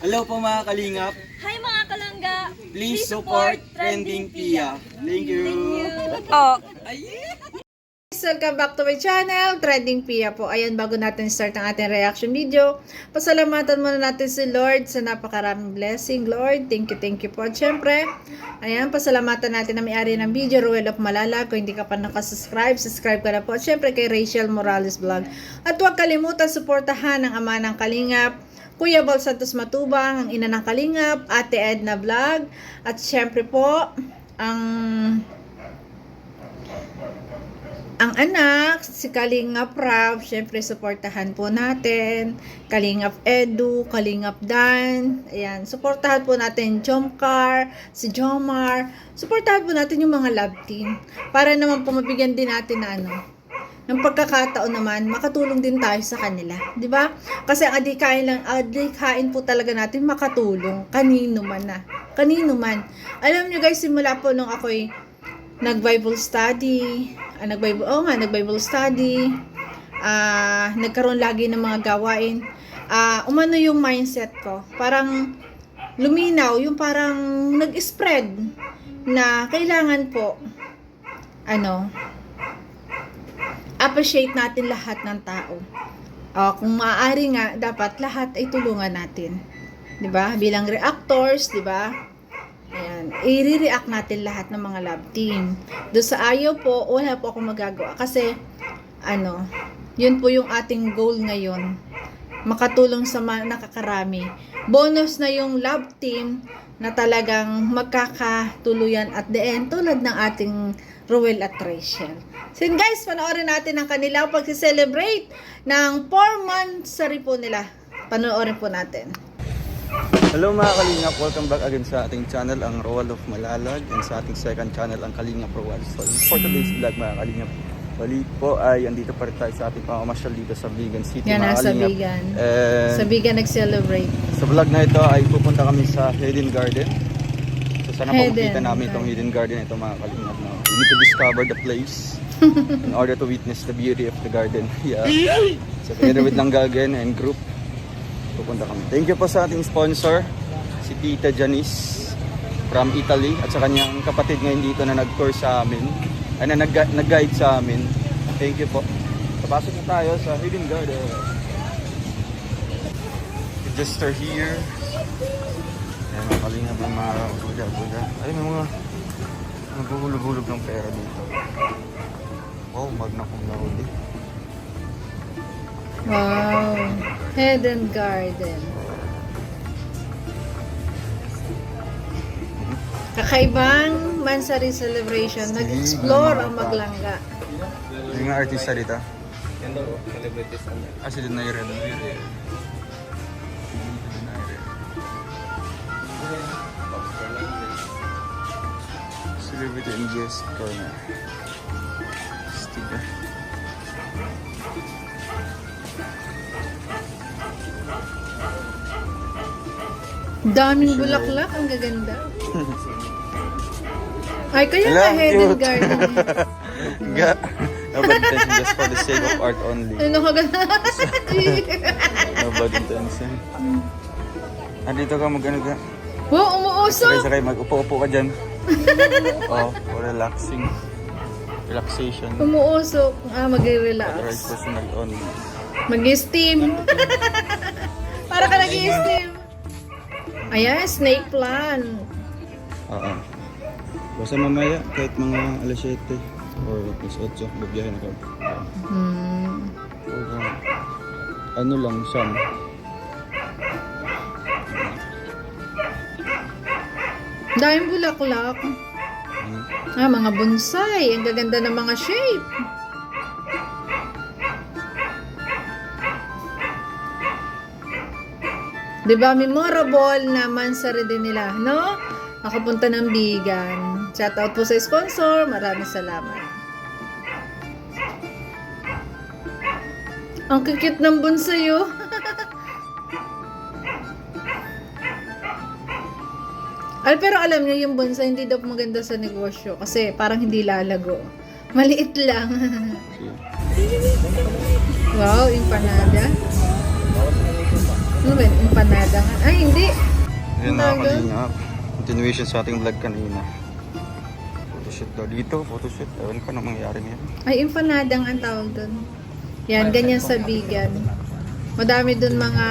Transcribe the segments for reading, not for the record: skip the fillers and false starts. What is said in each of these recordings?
Hello po mga kalingap. Hi mga kalangga! Please support Trending Pia. Thank you. Oh. Welcome back to my channel, Trending Pia po. Ayan, bago natin start ang ating reaction video, pasalamatan muna natin si Lord sa napakaraming blessing. Lord, thank you po. At syempre, ayan, pasalamatan natin na may-ari ng video, Ruel of Malala. Kung hindi ka pa nakasubscribe, subscribe ka na po. At syempre kay Rachel Morales Vlog. At huwag kalimutan suportahan ang ama ng Kalingap, Kuya Bal Santos Matubang, ang ina ng Kalingap, Ate Edna Vlog. At syempre po, ang anak, si Kalingap Rap, syempre suportahan po natin. Kalingap Edu, Kalingap Dan, ayan, suportahan po natin Jomcar, si Jomar, suportahan po natin yung mga love team. Para naman po mabigyan din natin na ng pagkakataon naman, makatulong din tayo sa kanila. Di ba? Kasi ang adikain po talaga natin makatulong. Kanino man. Alam nyo guys, simula po nung ako'y nag-Bible study, nag-Bible study, nagkaroon lagi ng mga gawain, umano yung mindset ko, parang luminaw, yung parang nag-spread na kailangan po, appreciate natin lahat ng tao. Kung maaari nga, dapat lahat ay tulungan natin. 'Di ba? Bilang reactors, 'di ba? Ayan, i-react natin lahat ng mga love team. Doon sa ayaw po, wala po akong magagawa. Kasi, yun po yung ating goal ngayon. Makatulong sa nakakarami. Bonus na yung love team na talagang magkakatuluyan at the end, tulad ng ating Ruel at Rachel. So guys, panoorin natin ang kanilang pag-celebrate ng 4 monthsary po nila. Panoorin po natin. Hello mga kalingap, welcome back again sa ating channel, ang Roel of Malalag, and sa ating second channel, ang Kalingap Roel. So for today's vlog mga kalingap, bali po ay andito pa rin tayo sa ating pamamasyal dito sa Vigan City. Yan mga sa kalingap. Vigan. And Sa Vigan nag-celebrate. sa vlog na ito ay pupunta kami sa Hidden Garden. So sana makikita namin itong Hidden Garden ito mga kalingap. No? We need to discover the place in order to witness the beauty of the garden. Yeah. So together with Langgagen and group, pupunta kami. Thank you po sa ating sponsor, si Tita Janice from Italy, at sa kanyang kapatid ngayon dito na nag-tour sa amin, na nag-guide sa amin. Thank you po. Papasok na tayo sa Hidden Garden. We just are here. Ayan, makalingap ng mga buda. Ay, may mga naguhulog-hulog ng pera dito. Wow, magna kong nahuli. Wow. Hidden Garden. Kakaibang Mansari celebration. Nag-explore ang maglangga. Yung mga artista dito. Si Donaire. Celebrity and guest corner. Sticker. Daming bulaklak. Ang gaganda. Ay, kaya nga Hidden Garden. Nobody intention, just for the sake of art only. Ano kaganda? Nobody intention. Dito ka mag-ano ka? Wow, umuusok. Sakay, mag-upo-upo ka dyan. For relaxing. Relaxation. Umuusok. Authorized Mag-relax. personal only. Mag-steam. Para ka nag-steam. Ayan, snake plant. Oo. Basta mamaya, kahit mga alas 7 or alas 8, babiyahe na kami. Ano lang, Sam? Daming bulaklak. Mga bonsai. Ang gaganda ng mga shape. Diba, memorable na mansari din nila, no? Nakapunta ng Vigan. Shout out po sa sponsor. Maraming salamat. Ang kikit ng bonsai, oh. Pero alam niyo, yung bonsai hindi daw maganda sa negosyo kasi parang hindi lalago. Maliit lang. Wow, empanada. Ano ba yun? Empanada nga. Ay, hindi. Ayan Ang mga tawag doon? kalingap. Continuation sa ating vlog kanina. Photoshoot daw dito. Photoshoot. Ewan ko anong mangyayari ngayon. Ay, empanada nga ang tawag doon. Yan, ganyan sa Bigan. Madami doon mga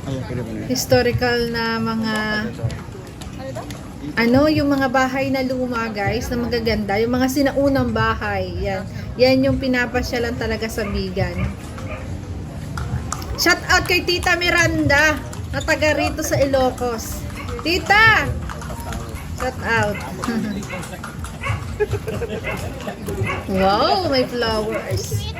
Ayan, pwede ba na yun? historical na mga yung mga bahay na luma, guys, na magaganda, yung mga sinaunang bahay. Yan. Yan yung pinapasyalan talaga sa Bigan. Shout out kay Tita Miranda na taga rito sa Ilocos. Tita! Shout out. Wow, may flowers.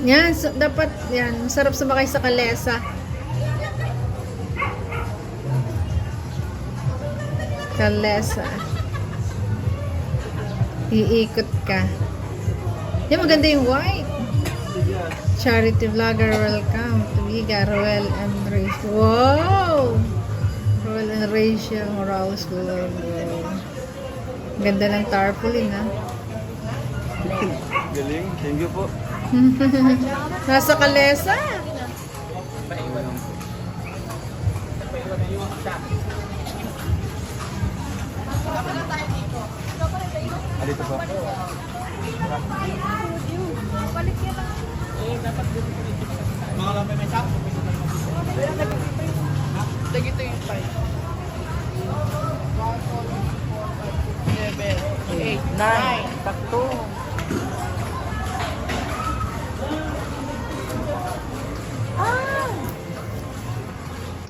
Yan, so, dapat, yan, masarap sumakay sa kalesa. Kalesa. Iikot ka. Yan, maganda yung white. Charity vlogger, welcome to Biga, Roel and Rachel. Wow! Roel and Rachel Morales Vlog. Ganda ng tarpaulin, ha? Galing. Thank you po. Nasa kalesa. Dito po. Mga lamay may sakto. Dagito yung 5. 7, 8, 9. Sakto.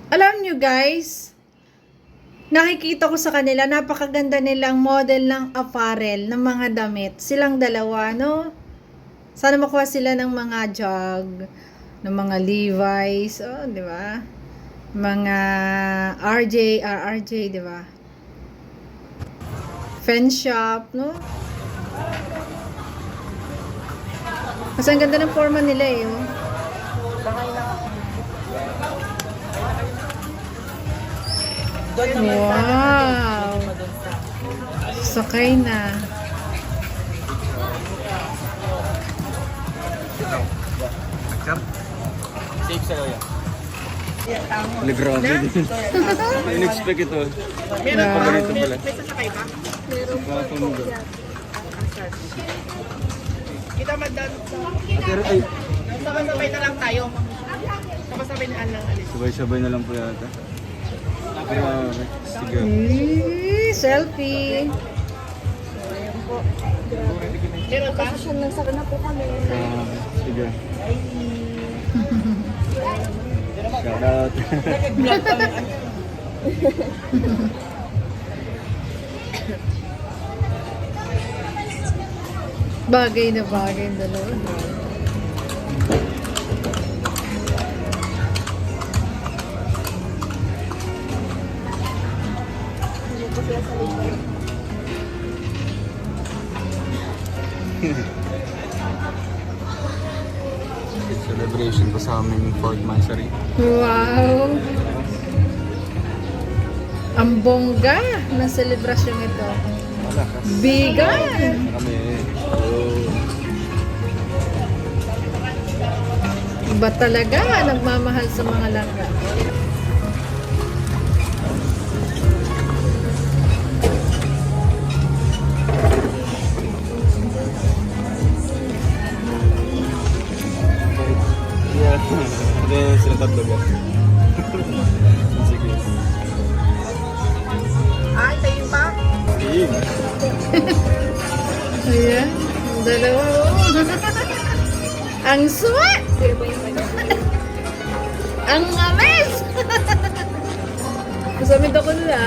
Alam nyo guys, nakikita ko sa kanila, napakaganda nilang model ng apparel, ng mga damit. Silang dalawa, no? Sana makuha sila ng mga jog, ng mga Levi's, oh, di ba? Mga RJ, di ba? Fan shop, no? Kasi ang ganda ng forma nila eh, oh. Wow! Sakay na. Safe sa'yo yan. Grabe din. In-expect ito. Yeah. Paborito pala. May sasakay ba? Mga tumugo. Kita madal. Pero ay, Sabay na lang tayo. Sabay na lang alis. sabay-sabay na lang po yata. Grabe. Sige. Selfie. Meron ba? Sige. Shout out. Vlog kami. Bagay na bagay ang dalawa. Celebration ko sa aming 4th monthsary. Wow! Ang bongga ng selebrasyon ito. Wala ka. Bigan! Kami. Oh. Iba talaga nagmamahal sa mga langga. Yeah. Hindi sila tatlo ba? Sige. Ay, tayo pa? Team. Ayan, ang dalawa oh. Ang swat! Ang ames! Masamid ako nila.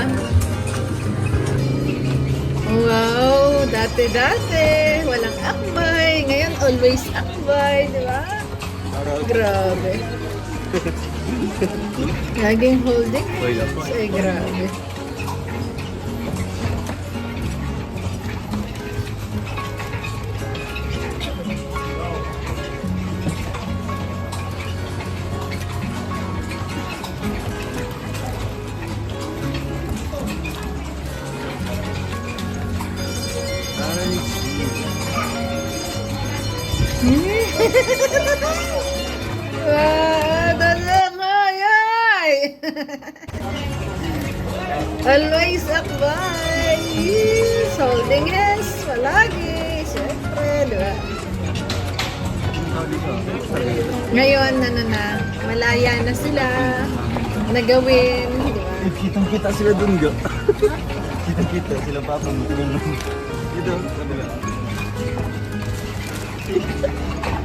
Wow, dati-dati. Walang akbay. Ngayon, always akbay, di ba? Grabe. Laging holding. Oy, ako. Ay, grabe. Dalang hayay! Always akbay! Holding hands palagi! Siyempre, di ba? Ngayon, ano na, malaya na sila. Nagawin, di ba? Kitang-kita sila dun, ga. Kitang-kita sila papa mo. Dito, kabila.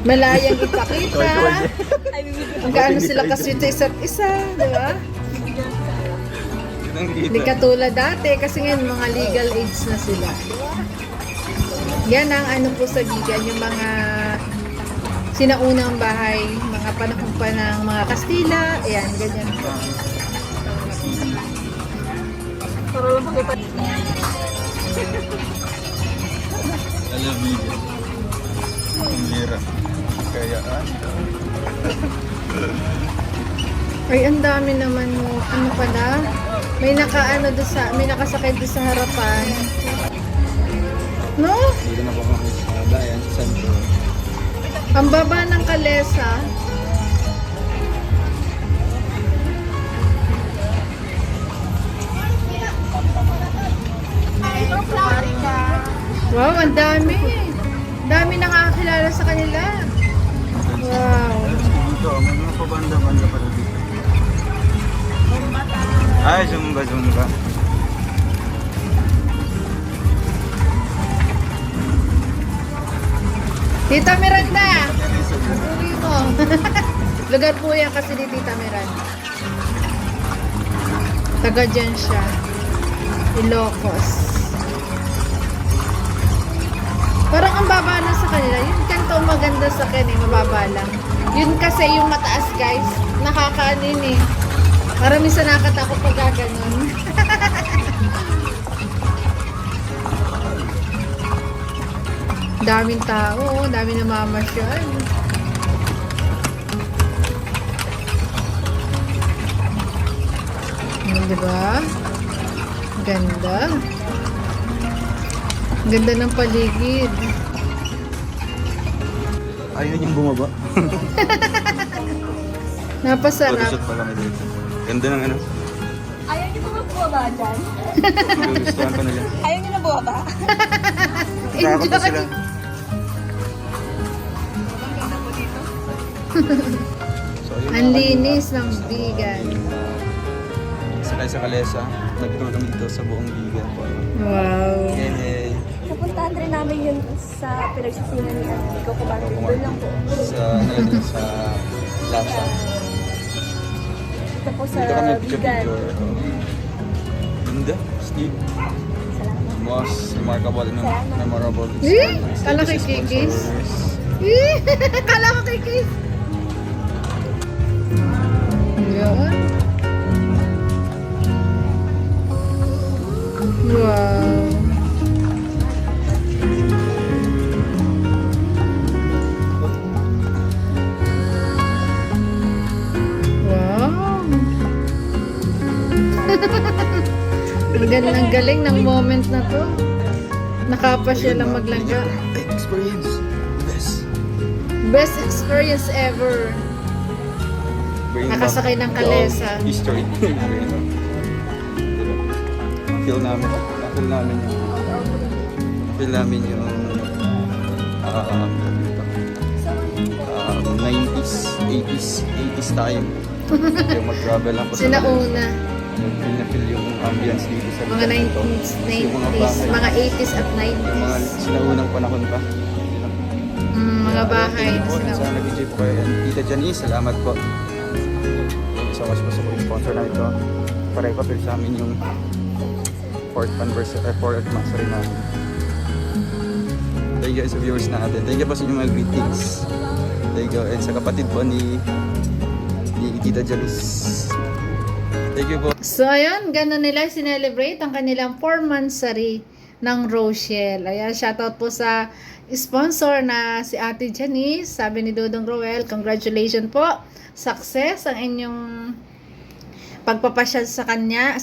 Malayang ipakita. Ang gaano sila kasweet sa isa't isa, di ba? Hindi Kitang-kita. katulad dati kasi ngayon mga legal age na sila. Yan ang ano po sa Gigan, yung mga sinaunang bahay, mga panahon pa ng mga Kastila, ayan, ganyan po. Alam video. Ang lira. Kaya, Ay, ang dami naman mo. Ano pala? May nakaano doon sa, may nakasakay doon sa harapan. No? Dito na po kami sa bayan, sa sentro. Ang baba ng kalesa. Wow, ang dami. Dami nakakakilala sa kanila. Wow. Dito, may mga pabanda-banda pa dito. Ay, zumba. Tita Miranda! Uri mo. Lugar po yan kasi ni Tita Miranda. Taga dyan siya. Ilocos. Parang ang baba na sa kanila. Yung kanto maganda sa kanya, mababa lang. Yun kasi yung mataas guys. Nakakaanin eh. Parang minsan nakatakot pag gaganon. Daming tao, daming namamasyal. Diba? Ganda. Ganda ng paligid. Ayun yung bumaba. Napasarap. Photoshoot pa kami dito. Ganda ng ano. Ayaw niyo ba bumaba dyan? Gugustuhan ko nila. Ayaw niyo na bumaba? Takot na sila. So, ayun Ang mga linis kanina. ng Bigan. Sakay sa kalesa. Nag-tour kami dito sa buong Bigan po. Wow. Yay! Napuntahan rin namin yun sa pinagsusunan ni Nico Kubanti. Doon lang po. Sa, ano, sa Lasha. Ito po sa Dito kami Bigan. picture-picture. Ganda, Steve. Salamat. Most remarkable and memorable Eh, experience. kala kay Thank you sa Kikis. sponsors. Kala ko kay Kiss. Yun. Wow. Wow. Ang galing ng moment na to. Nakapa siya lang maglangga. Experience. Best. Best experience ever. Bring Nakasakay back ng kalesa. the history. Feel namin yung 90s, 80s time. Kaya mag-travel lang po sa Sinauna. feel yung ambience dito sa Mga lugar na to. 90s, Yung mga 90s, bahay. mga 80s at Yung mga 90s. sinaunang panahon pa. Mga bahay na Thank you po. sila. Sana nag-enjoy po kayo. And Tita Janice, salamat po. Thank you so much po sa sponsor na ito. Para ipapil sa amin yung 4th anniversary namin. Thank you sa viewers natin. Thank you po sa inyong mga greetings. Thank you. And sa kapatid po ni Tita Jalus. Thank you po. So, ayun, ganun nila sinelebrate ang kanilang 4-monthsary ng Rochelle. Ayan, shoutout po sa sponsor na si Ate Janice. Sabi ni Dodong Roel, congratulations po. Success ang inyong pagpapasyal sa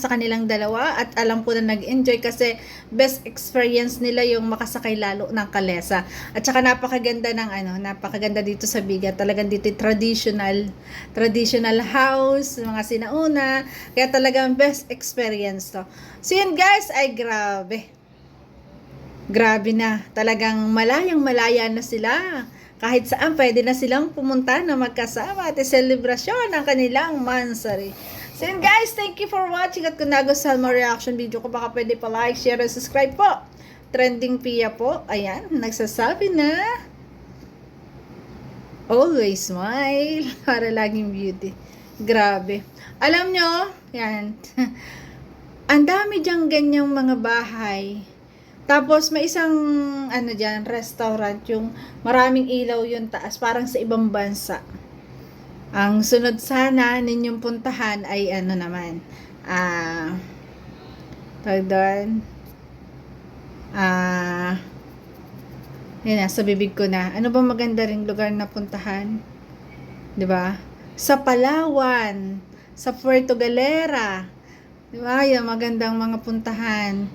kanilang dalawa, at alam ko na nag-enjoy kasi best experience nila yung makasakay lalo ng kalesa. At saka napakaganda ng napakaganda dito sa Bigat. Talagang dito traditional house, mga sinauna. Kaya talagang best experience to. So yun guys, ay grabe. Grabe na. Talagang malayang-malaya na sila. Kahit saan pwede na silang pumunta na magkasama at selebrasyon ng kanilang mansari. So yun guys, thank you for watching, at kung nagustuhan mo reaction video ko, baka pwede pa like, share, and subscribe po. Trending Pia po, ayan, nagsasabi na always smile para laging beauty. Grabe. Alam nyo, yan, ang dami dyang ganyang mga bahay. Tapos may isang dyan, restaurant, yung maraming ilaw yung taas, parang sa ibang bansa. Ang sunod sana ninyong puntahan ay tawag doon, yun na, sa bibig ko na. Ano ba maganda ring lugar na puntahan? 'Di ba? Sa Palawan, sa Puerto Galera. 'Di ba? Yan, magandang mga puntahan.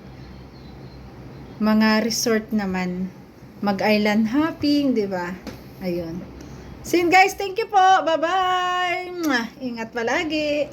Mga resort naman. Mag-island hopping, 'di ba? Ayun. So yun guys, thank you po. Bye-bye. Ingat palagi.